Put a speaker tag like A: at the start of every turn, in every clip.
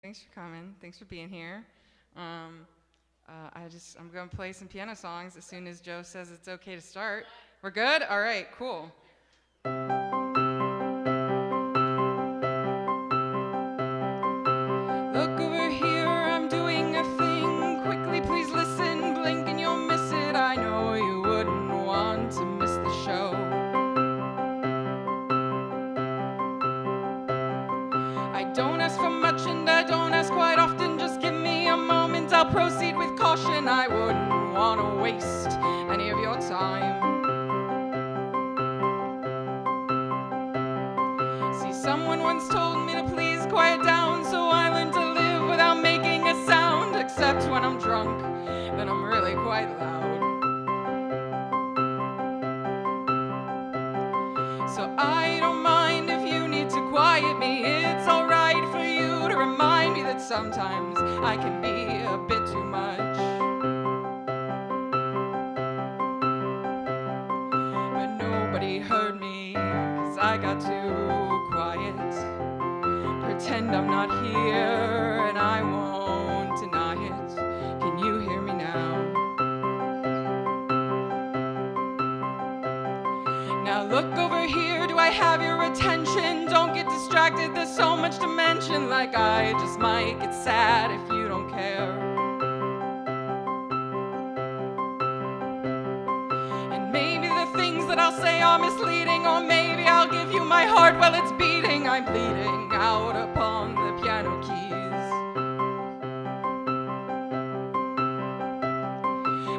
A: Thanks for coming. Thanks for being here. I'm going to play some piano songs as soon as Joe says it's okay to start. We're good? All right, cool. Look over here, I'm doing a thing. Quickly, please listen. Blink and you'll miss it. I know you wouldn't want to miss the show. I don't ask for much and I don't ask quite often. Just give me a moment, I'll proceed with caution. I wouldn't want to waste any of your time. See, someone once told me to please quiet down, so I learned to live without making a sound. Except when I'm drunk, then I'm really quite loud. So I don't mind if you need to quiet me. It's alright for you to remind me that sometimes I can be a bit too much. But nobody heard me, 'cause I got too quiet. Pretend I'm not here and I won't deny it. Can you hear me now? Now look over here, do I have your attention? Don't get distracted, there's so much to mention. Like I just might get sad if you don't care. And maybe the things that I'll say are misleading, or maybe I'll give you my heart while it's beating. I'm bleeding out upon the piano keys.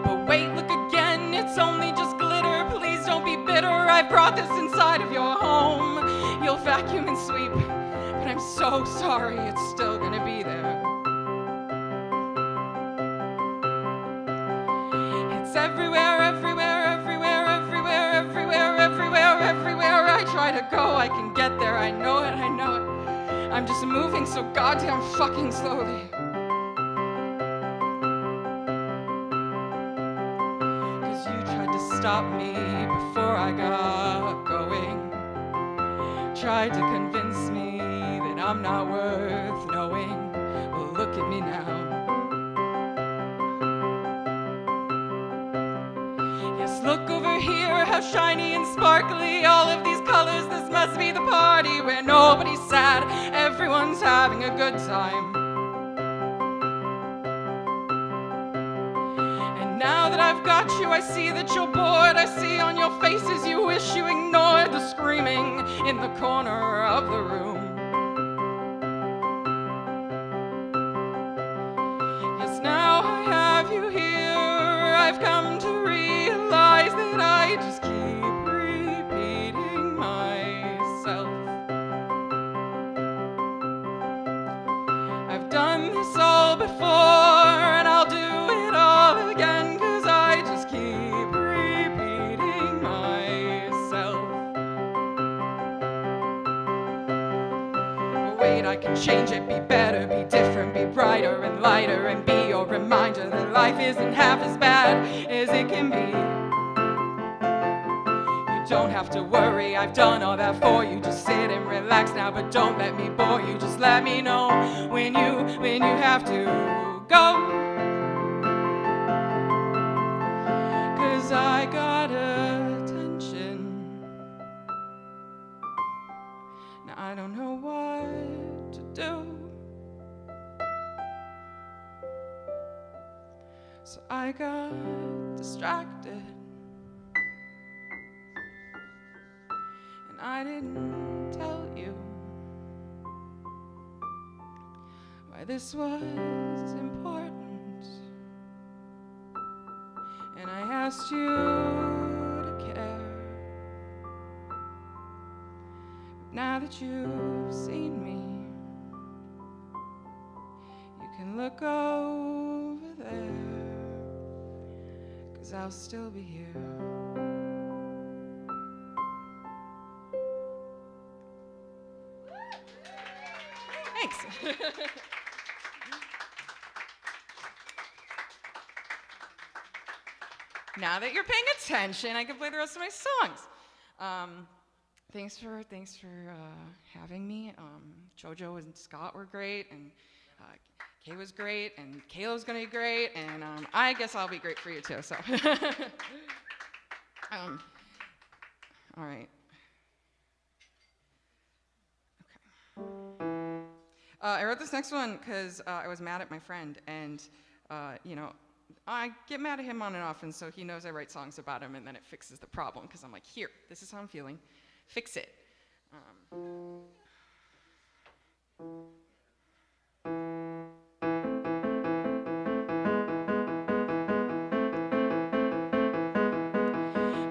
A: But wait, look again, it's only just glitter. Please don't be bitter, I brought this inside of your home. You'll vacuum and sweep, but I'm so sorry, it's still gonna be there. It's everywhere, everywhere, everywhere, everywhere, everywhere, everywhere, everywhere I try to go, I can get there, I know it, I know it. I'm just moving so goddamn fucking slowly. 'Cause you tried to stop me before I got going. Tried to convince me that I'm not worth knowing. Well, look at me now. Yes, look over here, how shiny and sparkly. All of these colors, this must be the party where nobody's sad, everyone's having a good time. And now that I've got you, I see that you're bored. I see on your faces you wish you ignored the screaming in the corner of the room. Yes, now I have you here, I've come to realize that I just keep repeating myself. I've done this all before and I'll do it all again, 'cause I just keep repeating myself. But wait, I can change it, be better, be different, be brighter and lighter, and be your reminder that life isn't half as bad as it can be. You don't have to worry, I've done all that for you. Just sit and relax now, but don't let me bore you. Just let me know when you have to go. 'Cause I got attention. Now I don't know what to do. So I got distracted. And I didn't tell you why this was important. And I asked you to care. But now that you've seen me, you can look over there, 'cause I'll still be here. Thanks. Now that you're paying attention, I can play the rest of my songs. Thanks for having me. Jojo and Scott were great, and Kay was great, and Kayla's gonna be great, and I guess I'll be great for you too. So, all right. I wrote this next one because I was mad at my friend, and I get mad at him on and off, and so he knows I write songs about him, and then it fixes the problem because I'm like, here, this is how I'm feeling, fix it.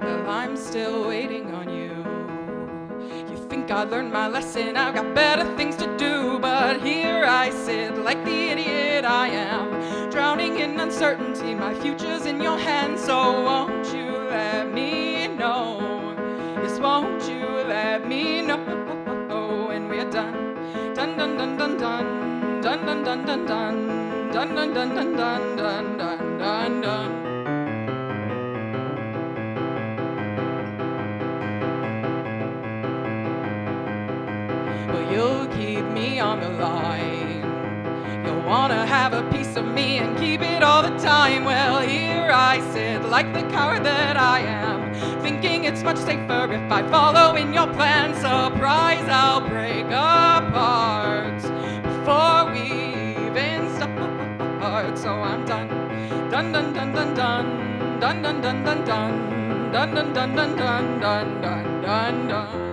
A: Well, I'm still waiting on you. You think I learned my lesson, I've got better things to do, but here I sit like the idiot I am, drowning in uncertainty, my future's in your hands, so won't you let me know, yes, won't you let me know, when we're done, dun dun dun dun dun, dun dun dun dun dun, dun dun dun dun dun dun dun dun dun. You'll keep me on the line. You'll wanna have a piece of me and keep it all the time. Well, here I sit like the coward that I am, thinking it's much safer if I follow in your plan. Surprise, I'll break apart before we even start. So I'm done, dun dun dun dun dun, dun dun dun dun dun, dun dun dun dun dun dun dun dun dun.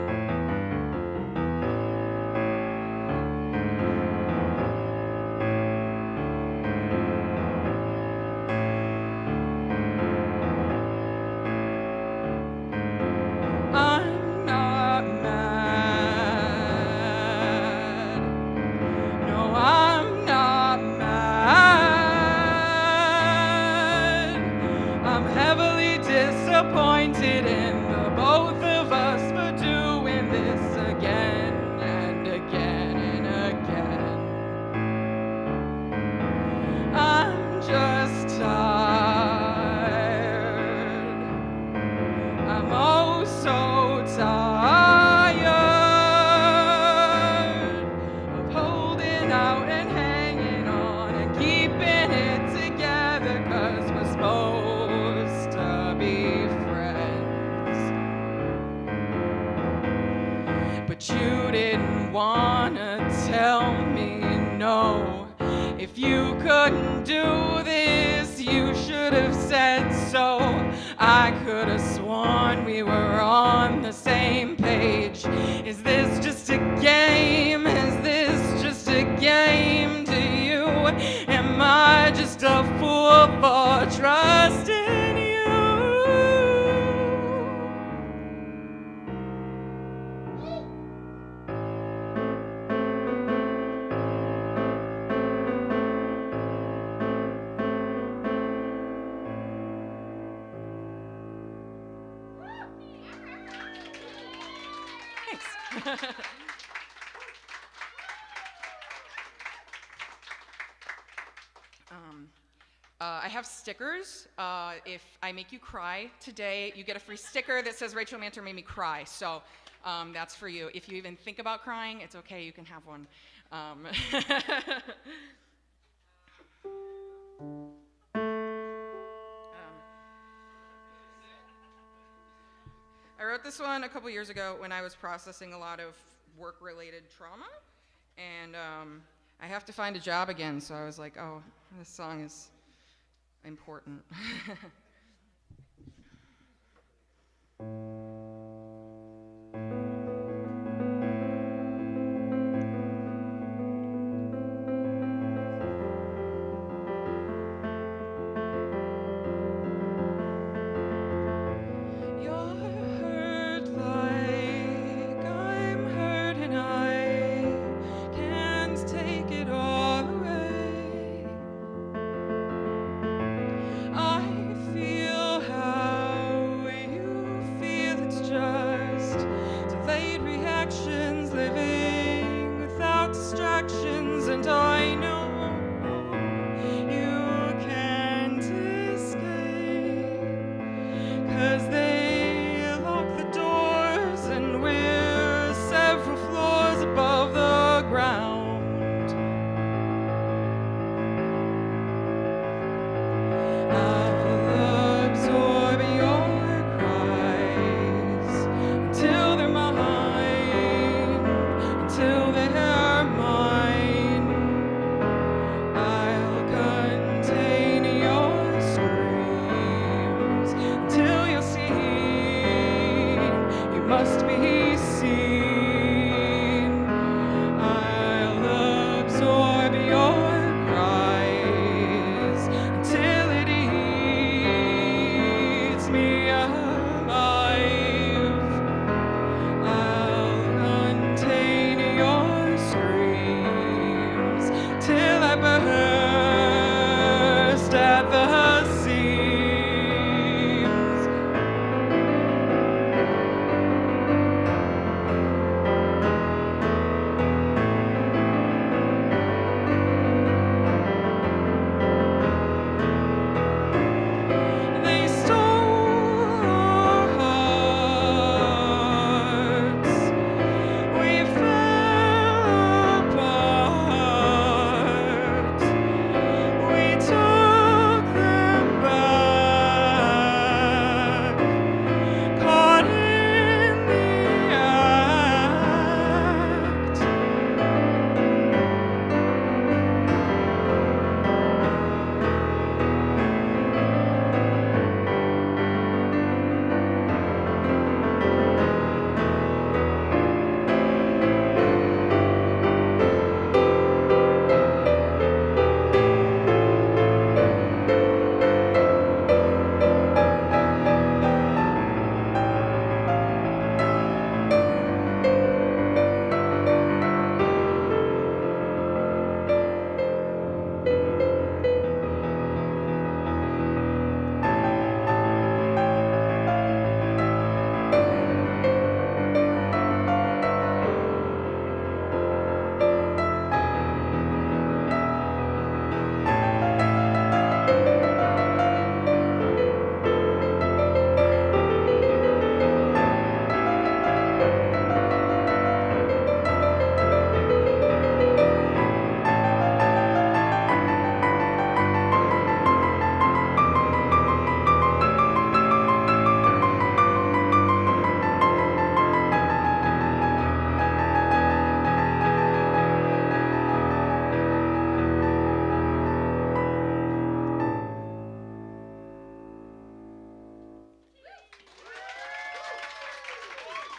A: Disappointed in the both of us for doing this again and again and again. I'm just tired. I'm oh so tired of holding out and hanging on and keeping it together, 'cause we're supposed to be friends. But you didn't wanna tell me no. If you couldn't do this, you should have said so. I could have sworn we were on the same page. Is this just a game? Is this just a game to you? Am I just a fool for trusting you? Thanks. I have stickers. If I make you cry today, you get a free sticker that says Rachel Manter made me cry. So that's for you. If you even think about crying, it's okay. You can have one. I wrote this one a couple years ago when I was processing a lot of work-related trauma, and I have to find a job again, so I was like, oh, this song is important. I burst at the seams. They stole our hearts. We fell apart. We took them back, caught in the act.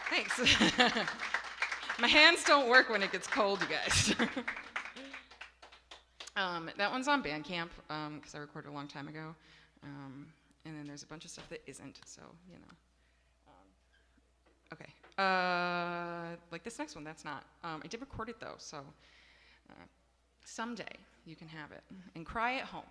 A: Thanks. My hands don't work when it gets cold, you guys. That one's on Bandcamp because I recorded a long time ago. And then there's a bunch of stuff that isn't, so, you know. Okay. Like this next one, that's not. I did record it, though, so someday you can have it. And cry at home.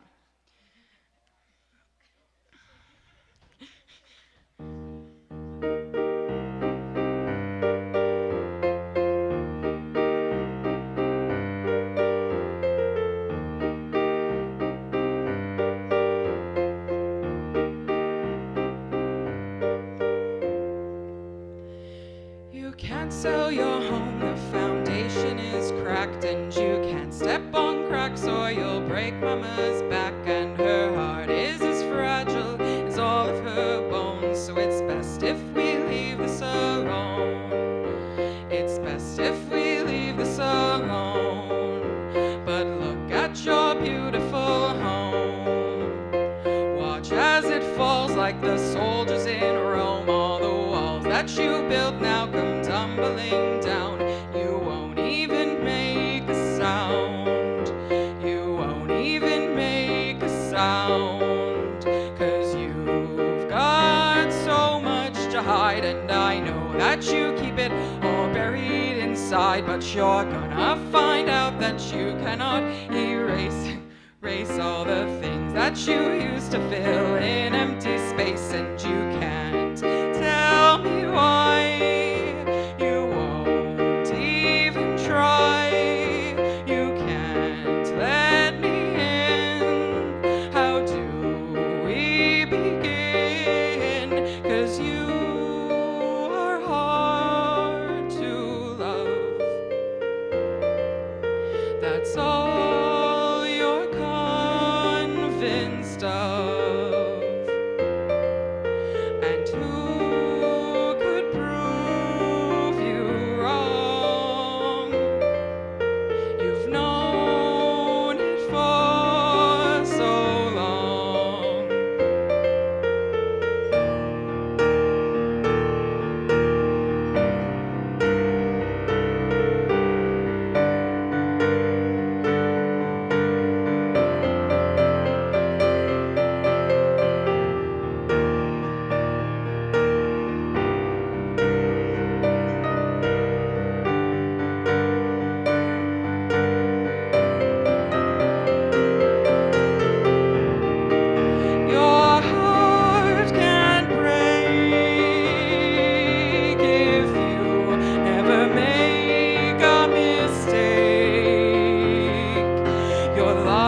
A: You can't sell your home, the foundation is cracked, and you can't step on cracks or you'll break mama's back, and her heart is as fragile as all of her bones, so it's best if we leave this alone. It's best if we leave this alone. But look at your beautiful home. Watch as it falls like the soldiers in Rome. All the walls that you built now come tumbling down. You won't even make a sound. You won't even make a sound. 'Cause you've got so much to hide, and I know that you keep it all buried inside. But you're gonna find out that you cannot erase all the things that you used to fill in empty space, and you can't tell me why you won't even try. You can't let me in. How do we begin? 'Cause you are hard to love. That's all you're convinced of. And who could prove you wrong? You've known it for so long.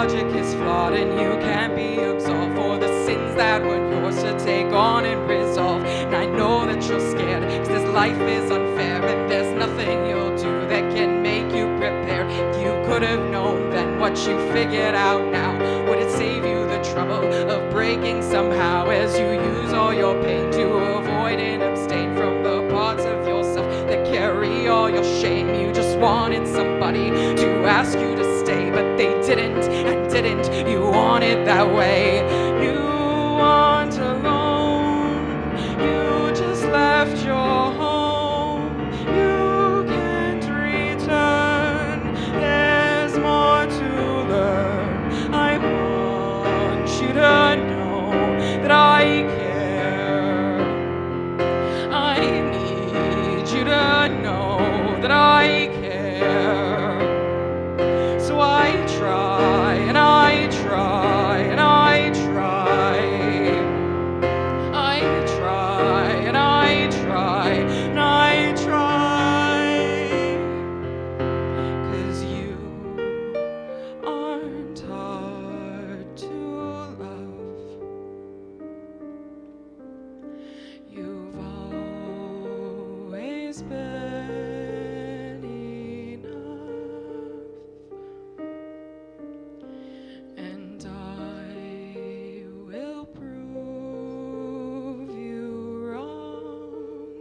A: logic is flawed and you can't be absolved for the sins that were yours to take on and resolve. And I know that you're scared, cause this life is unfair, and there's nothing you'll do that can make you prepared. If you could have known then what you figured out now, would it save you the trouble of breaking somehow, as you use all your pain to avoid and abstain from the parts of yourself that carry all your shame? You just wanted somebody to ask you to stay, but they didn't and didn't. You want it that way. You aren't alone. You just left your home. You can't return. There's more to learn. I want you to know that I care. I need you to know that I care. So I try and I try and I try. I try and I try and I try. 'Cause you aren't hard to love. You've always been enough, and I will prove you wrong.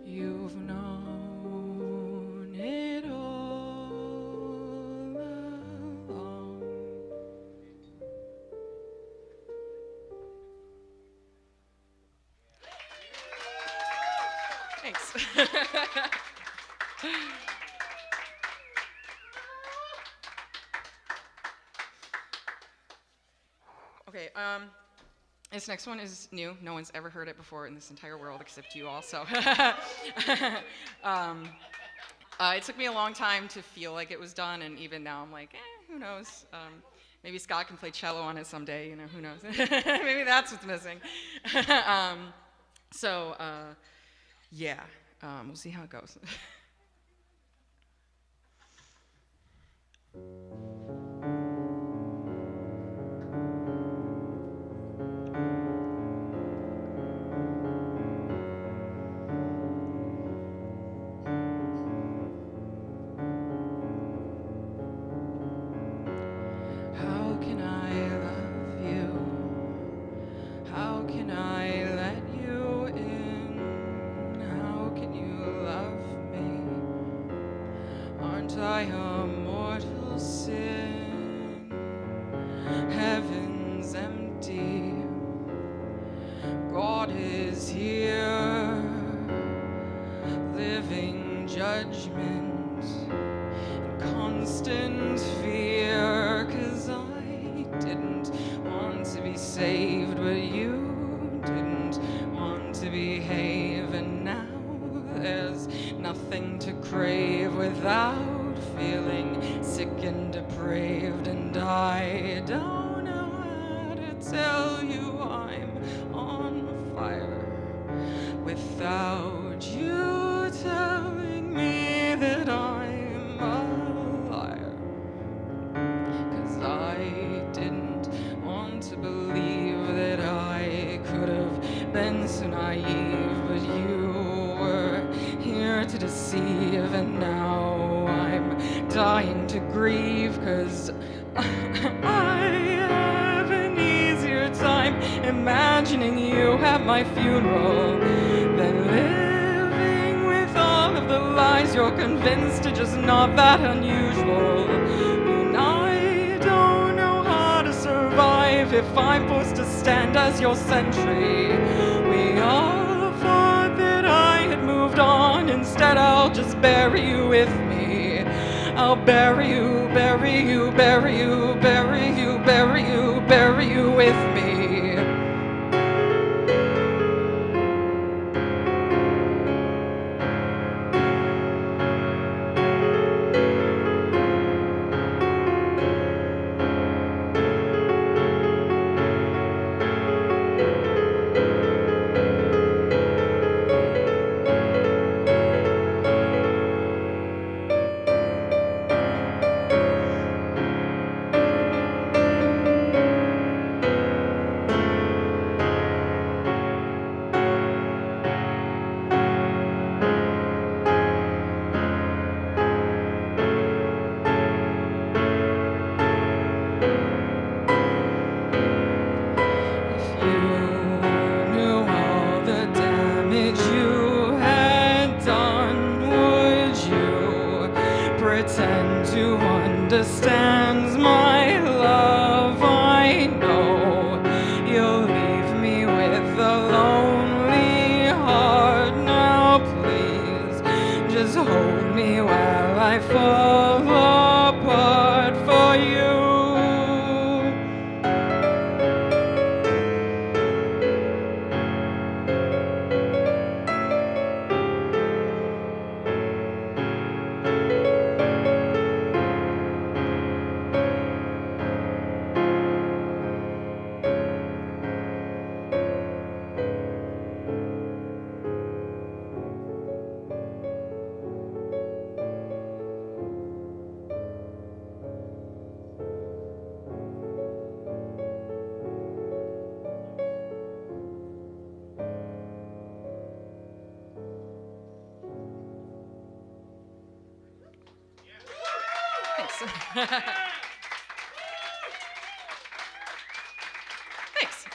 A: You've known it all along. Thanks. Okay, this next one is new. No one's ever heard it before in this entire world except you all, so. It took me a long time to feel like it was done, and even now I'm like, who knows? Maybe Scott can play cello on it someday, you know, who knows? Maybe that's what's missing. Yeah, we'll see how it goes. How can I love you? How can I let you in? How can you love me? Aren't I a mortal sin? Heaven's empty. God is here, living judgment and constant fear. 'Cause I didn't want to be saved, but you didn't want to behave, and now there's nothing to crave without feeling sick and depraved. And I don't know how to tell you I'm on fire without you telling me that I'm a liar. 'Cause I didn't want to believe that I could have been so naive, but you were here to deceive, and now I'm dying to grieve. 'Cause I have an easier time imagining you at my funeral than living with all of the lies you're convinced are just not that unusual. And I don't know how to survive if I'm forced to stand as your sentry. We all thought that I had moved on. Instead, I'll just bury you with me. I'll bury you, bury you, bury you, bury you, bury you, bury you with me. who understands my love. I know you'll leave me with a lonely heart. Now please just hold me while I fall apart for you. Thanks.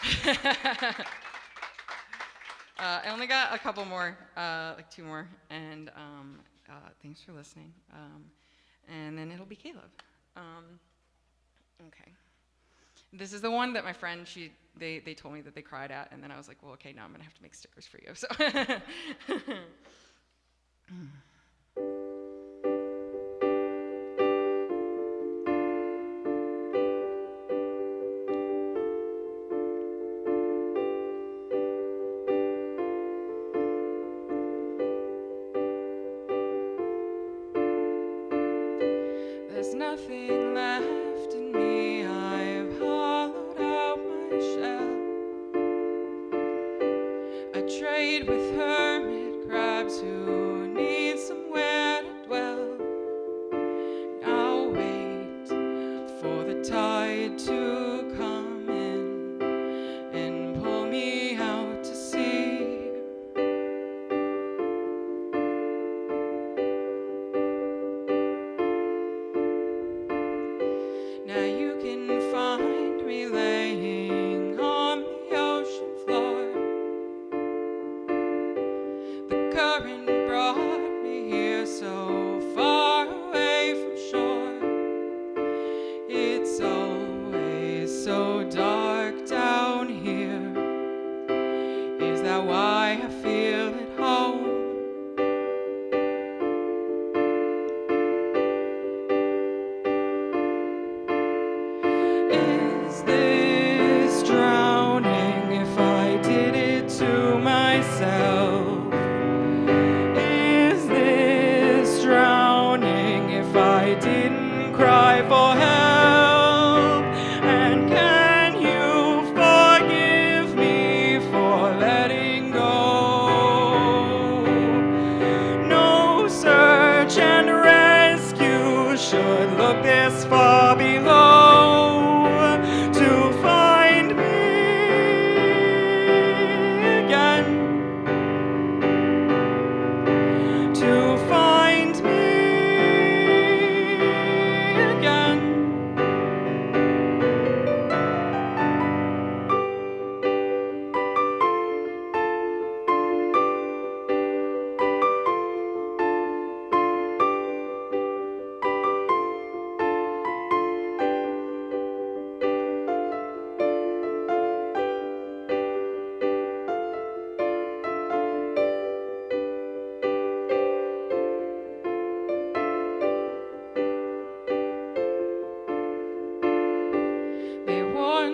A: I only got a couple more, like 2 more, and thanks for listening. And then it'll be Caleb. Okay. This is the one that my friend, they told me that they cried at, and then I was like, well, okay, now I'm gonna have to make stickers for you. So. There's nothing left in me, I've hollowed out my shell. I trade with hermit crabs who need somewhere to dwell. I'll wait for the tide to come in and pull me out to sea. Now you can find me laying on the ocean floor. The current brought me here so far away from shore. It's always so dark down here. Is that why I feel at home? Is this drowning if I did it to myself? Is this drowning if I didn't cry for help? And can you forgive me for letting go? No search and rescue should look this far below.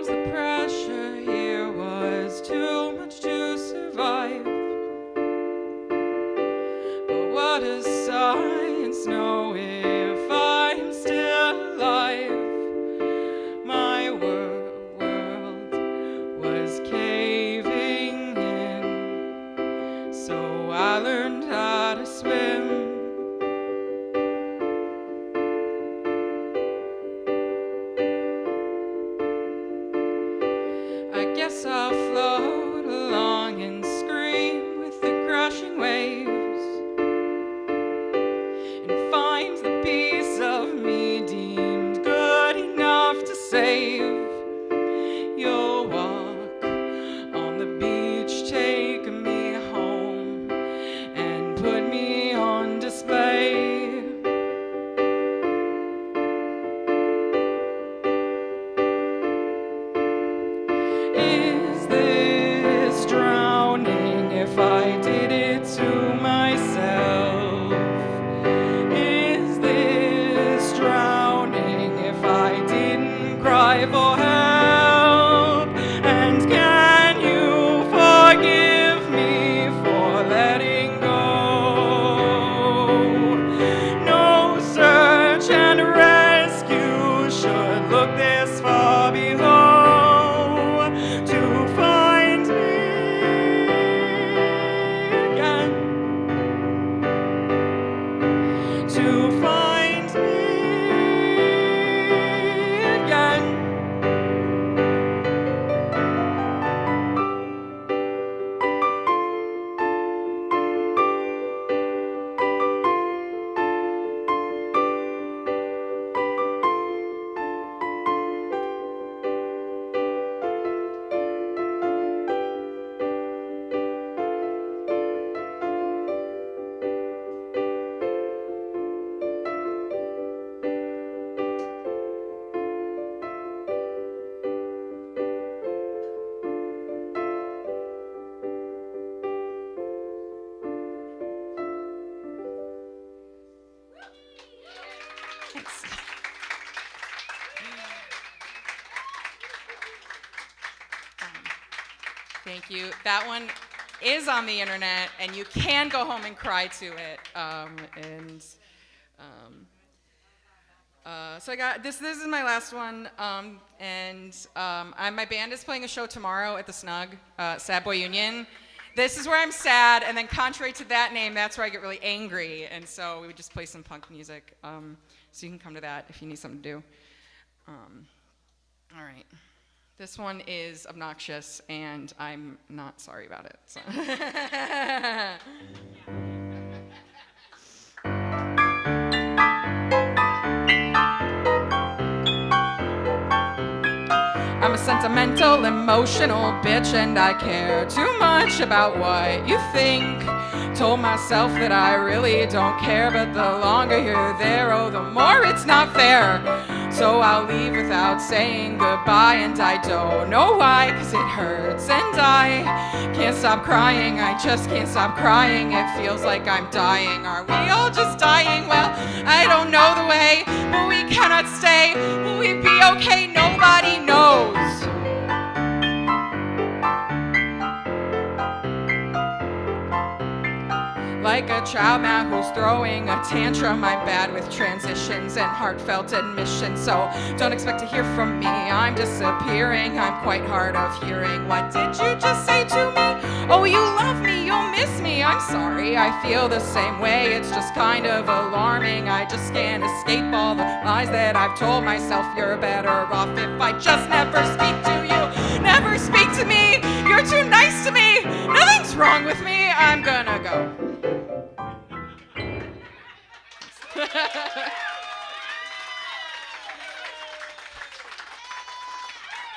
A: The pressure here was too much to survive. But what does science know if I'm still alive? My world was caving in, so I learned how to swim. I guess I'll float along and scream with the crashing waves and find the piece of me deemed good enough to save. You'll walk on the beach, take me home and put me on display. Thank you. That one is on the internet, and you can go home and cry to it. So I got this. This is my last one, my band is playing a show tomorrow at the Snug, Sad Boy Union. This is where I'm sad, and then contrary to that name, that's where I get really angry. And so we would just play some punk music. So you can come to that if you need something to do. All right. This one is obnoxious, and I'm not sorry about it. So. I'm a sentimental, emotional bitch, and I care too much about what you think. Told myself that I really don't care, but the longer you're there, oh, the more it's not fair. So I'll leave without saying goodbye, and I don't know why, 'cause it hurts, and I can't stop crying. I just can't stop crying. It feels like I'm dying. Are we all just dying? Well, I don't know the way, but we cannot stay. Will we be okay? Nobody knows. Like a child now who's throwing a tantrum, I'm bad with transitions and heartfelt admissions, so don't expect to hear from me. I'm disappearing, I'm quite hard of hearing. What did you just say to me? Oh, you love me, you'll miss me. I'm sorry, I feel the same way. It's just kind of alarming. I just can't escape all the lies that I've told myself. You're better off if I just never speak to you. Never speak to me, you're too nice to me. Nothing's wrong with me, I'm gonna go.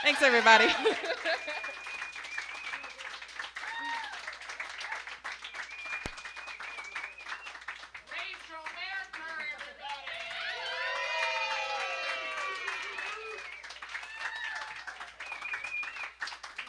A: Thanks, everybody.